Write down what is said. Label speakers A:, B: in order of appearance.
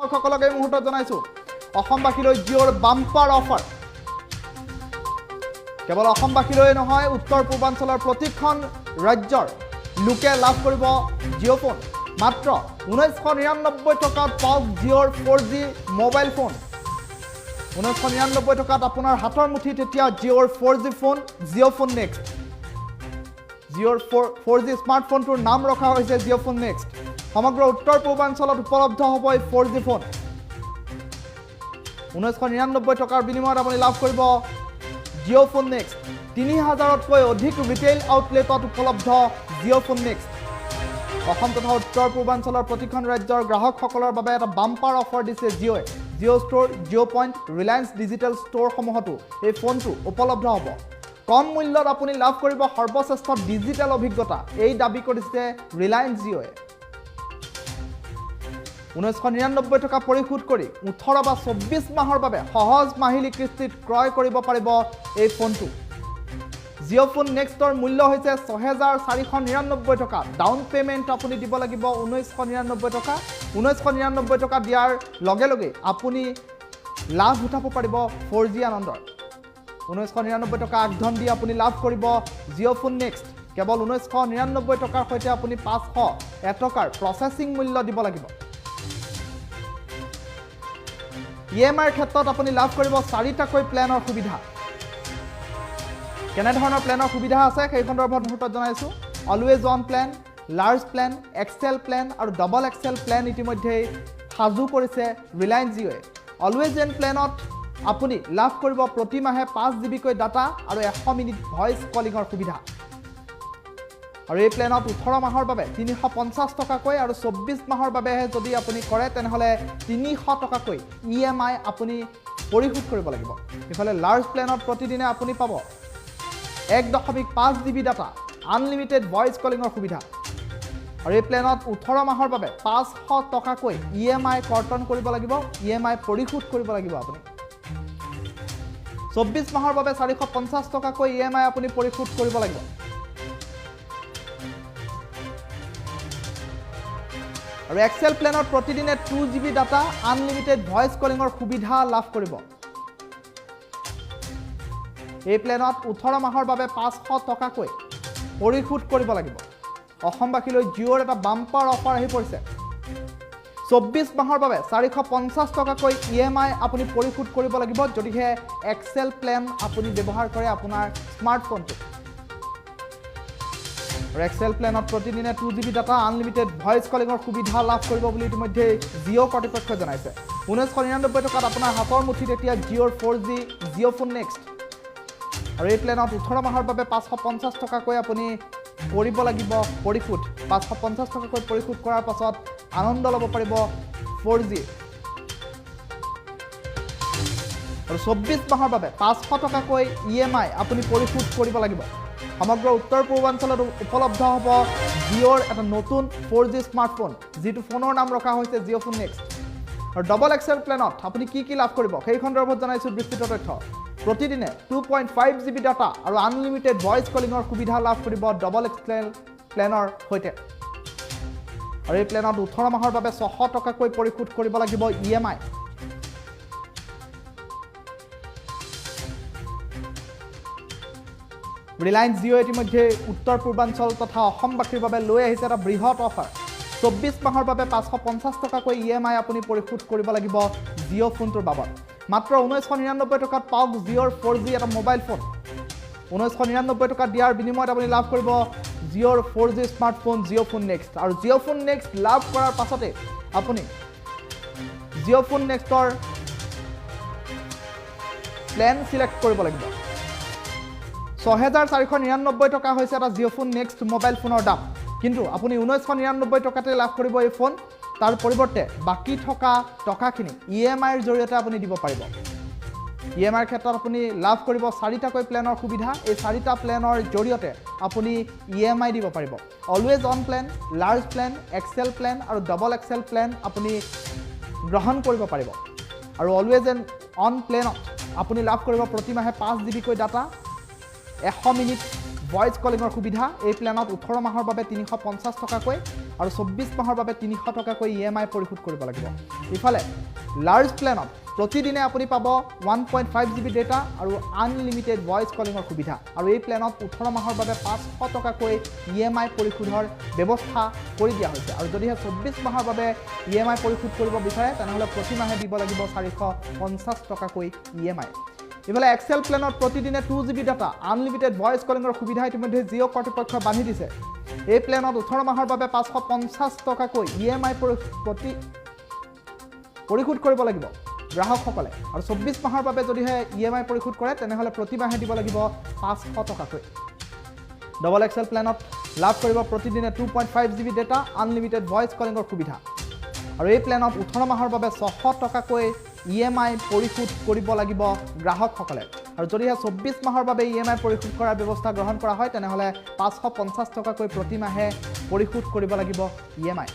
A: সকলক এই মুহূৰ্তত জনাইছোঁ অসমবাসীলৈ জিঅ'ৰ বাম্পাৰ অফাৰ কেৱল অসমবাসীলৈ নহয় উত্তৰ পূৰ্বাঞ্চলৰ প্ৰতিখন ৰাজ্যৰ লোকে লাভ কৰিব জিঅ' ফোন মাত্ৰ 1999 টকাত পাওক জিঅ'ৰ 4G মোবাইল ফোন 1999 টকাত আপোনাৰ হাতৰ মুঠিত এতিয়া জিঅ'ৰ 4G phone Jio' phone next জিঅ'ৰ 4G স্মাৰ্টফোনটোৰ নাম ৰখা হৈছে জিঅ' ফোন নেক্সট সমগ্ৰ উত্তৰ পূৰ্বাঞ্চলত উপলব্ধ হ'ব এই 4G ফোন 1999 টকাৰ বিনিময়ত আপুনি লাভ কৰিব জিঅ' ফোন নেক্সট 3000তকৈ অধিক ৰিটেইল আউটলেটত উপলব্ধ জিঅ' ফোন নেক্সট অসম তথা উত্তৰ পূৰ্বাঞ্চলৰ প্ৰতিখন ৰাজ্যৰ গ্ৰাহকসকলৰ বাবে এটা বাম্পাৰ অফাৰ দিছে জিঅ'য়ে Jio' store Jio' point Reliance digital ষ্ট'ৰসমূহতো এই ফোনটো উপলব্ধ হ'ব কম মূল্যত আপুনি লাভ কৰিব সৰ্বশ্ৰেষ্ঠ ডিজিটেল অভিজ্ঞতা এই দাবী কৰিছে ৰিলায়েন্স জিঅ'য়ে 1999 টকা পৰিশোধ কৰি 18 বা 24 মাহৰ বাবে সহজ মাহিলী কিস্তিত ক্ৰয় কৰিব পাৰিব এই ফোনটো জিঅ' ফোন নেক্সটৰ মূল্য হৈছে 6499 টকা ডাউন পেমেণ্ট আপুনি দিব লাগিব 1999 টকা 1999 টকা দিয়াৰ লগে লগে আপুনি লাভ উঠাব পাৰিব 4G আনন্দৰ 1999 টকা আগধন দি আপুনি লাভ কৰিব জিঅ' ফোন নেক্সট কেৱল 1999 টকাৰ সৈতে আপুনি 501 টকাৰ প্ৰচেছিং মূল্য দিব লাগিব ইএমআইৰ ক্ষেত্ৰত আপুনি লাভ কৰিব 4টাকৈ প্লেনৰ সুবিধা কেনে ধৰণৰ প্লেনৰ সুবিধা আছে সেই সন্দৰ্ভত মুহূৰ্তত জনাইছোঁ always on plan large plan excel plan আৰু ডাবল এক্সেল প্লেন ইতিমধ্যে সাজু কৰিছে ৰিলায়েন্স জিঅ'য়ে অলৱেজ এন প্লেনত আপুনি লাভ কৰিব প্ৰতি মাহে 5 GB কৈ ডাটা আৰু 100 মিনিট ভইচ কলিঙৰ সুবিধা আৰু এই প্লেনত 18 মাহৰ বাবে 350 টকাকৈ আৰু 24 মাহৰ বাবেহে যদি আপুনি কৰে তেনেহ'লে 300 টকাকৈ ইএমআই আপুনি পৰিশোধ কৰিব লাগিব ইফালে লাৰ্জ প্লেনত প্ৰতিদিনে আপুনি পাব 1.5 GB ডাটা আনলিমিটেড ভইচ কলিঙৰ সুবিধা আৰু এই প্লেনত 18 মাহৰ বাবে 500 টকাকৈ ইএমআই কৰ্তন কৰিব লাগিব ইএমআই পৰিশোধ কৰিব লাগিব আপুনি 24 মাহৰ বাবে 450 টকাকৈ ইএমআই আপুনি পৰিশোধ কৰিব লাগিব আৰু এক্সেল প্লেনত প্ৰতিদিনে 2 GB ডাটা আনলিমিটেড ভইচ কলিঙৰ সুবিধা লাভ কৰিব এই প্লেনত 18 মাহৰ বাবে 500 টকাকৈ পৰিশোধ কৰিব লাগিব অসমবাসীলৈ জিঅ'ৰ এটা বাম্পাৰ অফাৰ আহি পৰিছে 24 মাহৰ বাবে 450 টকাকৈ ইএমআই আপুনি পৰিশোধ কৰিব লাগিব যদিহে এক্সেল প্লেন আপুনি ব্যৱহাৰ কৰে আপোনাৰ স্মাৰ্টফোনটো আৰু এক্সেল প্লেনত প্ৰতিদিনে 2 GB ডাটা আনলিমিটেড ভইচ কলিঙৰ সুবিধা লাভ কৰিব বুলি ইতিমধ্যে জিঅ' কৰ্তৃপক্ষই জনাইছে 1999 টকাত আপোনাৰ হাতৰ মুঠিত এতিয়া জিঅ'ৰ 4G জিঅ' ফোন নেক্সট আৰু এই প্লেনত 18 মাহৰ বাবে 550 টকাকৈ আপুনি কৰিব লাগিব পৰিশোধ 550 টকাকৈ পৰিশোধ কৰাৰ পাছত আনন্দ ল'ব পাৰিব 4G আৰু 24 মাহৰ বাবে 500 টকাকৈ ইএমআই আপুনি পৰিশোধ কৰিব লাগিব সমগ্ৰ উত্তৰ পূৰ্বাঞ্চলত উপলব্ধ হ'ব জিঅ'ৰ এটা নতুন 4G স্মাৰ্টফোন যিটো ফোনৰ নাম ৰখা হৈছে জিঅ' ফোন নেক্সট আৰু ডাবল এক্সেল প্লেনত আপুনি কি লাভ কৰিব সেই সন্দৰ্ভত জনাইছোঁ বিস্তৃত তথ্য প্ৰতিদিনে 2.5 GB ডাটা আৰু আনলিমিটেড ভইচ কলিঙৰ সুবিধা লাভ কৰিব ডাবল এক্সেল প্লেনৰ সৈতে আৰু এই প্লেনত 18 মাহৰ বাবে 600 টকাকৈ পৰিশোধ কৰিব লাগিব ইএমআই ৰিলায়েন্স জিঅ' ইতিমধ্যে উত্তৰ পূৰ্বাঞ্চল তথা অসমবাসীৰ বাবে লৈ আহিছে এটা বৃহৎ অফাৰ 24 মাহৰ বাবে 550 টকাকৈ ইএমআই আপুনি পৰিশোধ কৰিব লাগিব জিঅ' ফোনটোৰ বাবদ মাত্ৰ 1999 টকাত পাওক জিঅ'ৰ 4G এটা মোবাইল ফোন 1999 টকা দিয়াৰ বিনিময়ত আপুনি লাভ কৰিব জিঅ'ৰ 4G smartphone Jio' phone next আৰু জিঅ' ফোন নেক্সট লাভ কৰাৰ পাছতে আপুনি জিঅ' ফোন নেক্সটৰ প্লেন চিলেক্ট কৰিব লাগিব 6499 টকা হৈছে এটা জিঅ' ফোন নেক্সট মোবাইল ফোনৰ দাম কিন্তু আপুনি 1999 টকাতে লাভ কৰিব এই ফোন তাৰ পৰিৱৰ্তে বাকি থকা টকাখিনি ইএমআইৰ জৰিয়তে আপুনি দিব পাৰিব ইএমআইৰ ক্ষেত্ৰত আপুনি লাভ কৰিব 4টাকৈ প্লেনৰ সুবিধা এই 4টা প্লেনৰ জৰিয়তে আপুনি ইএমআই দিব পাৰিব always on plan large plan excel plan আৰু ডাবল এক্সেল প্লেন আপুনি গ্ৰহণ কৰিব পাৰিব আৰু অলৱেজ অন প্লেনত আপুনি লাভ কৰিব প্ৰতি মাহে 5 GB কৈ ডাটা 100 মিনিট ভইচ কলিঙৰ সুবিধা এই প্লেনত 18 মাহৰ বাবে 350 টকাকৈ আৰু 24 মাহৰ বাবে 300 টকাকৈ EMI পৰিশোধ কৰিব লাগিব ইফালে লাৰ্জ প্লেনত প্ৰতিদিনে আপুনি পাব 1.5 GB ডেটা আৰু আনলিমিটেড ভইচ কলিঙৰ সুবিধা আৰু এই প্লেনত 18 মাহৰ বাবে 500 টকাকৈ EMI পৰিশোধৰ ব্যৱস্থা কৰি দিয়া হৈছে আৰু যদিহে 24 মাহৰ বাবে EMI পৰিশোধ কৰিব বিচাৰে তেনেহ'লে প্ৰতি মাহে দিব লাগিব 450 টকাকৈ EMI ইফালে এক্সেল প্লেনত প্ৰতিদিনে 2 GB ডাটা আনলিমিটেড ভইচ কলিঙৰ সুবিধা ইতিমধ্যে জিঅ' কৰ্তৃপক্ষই বান্ধি দিছে এই প্লেনত 18 মাহৰ বাবে 550 টকাকৈ EMI পৰিশোধ কৰিব লাগিব গ্ৰাহকসকলে আৰু 24 মাহৰ বাবে যদিহে EMI পৰিশোধ কৰে তেনেহ'লে প্ৰতি মাহে দিব লাগিব 500 টকাকৈ ডাবল এক্সেল প্লেনত লাভ কৰিব প্ৰতিদিনে 2.5 GB ডেটা আনলিমিটেড ভইচ কলিঙৰ সুবিধা আৰু এই প্লেনত 18 মাহৰ বাবে 600 টকাকৈ EMI পৰিশোধ কৰিব লাগিব গ্ৰাহকসকলে আৰু যদিহে 24 মাহৰ বাবে EMI পৰিশোধ কৰাৰ ব্যৱস্থা গ্ৰহণ কৰা হয় তেনেহ'লে 550 টকাকৈ প্ৰতি মাহে পৰিশোধ কৰিব লাগিব EMI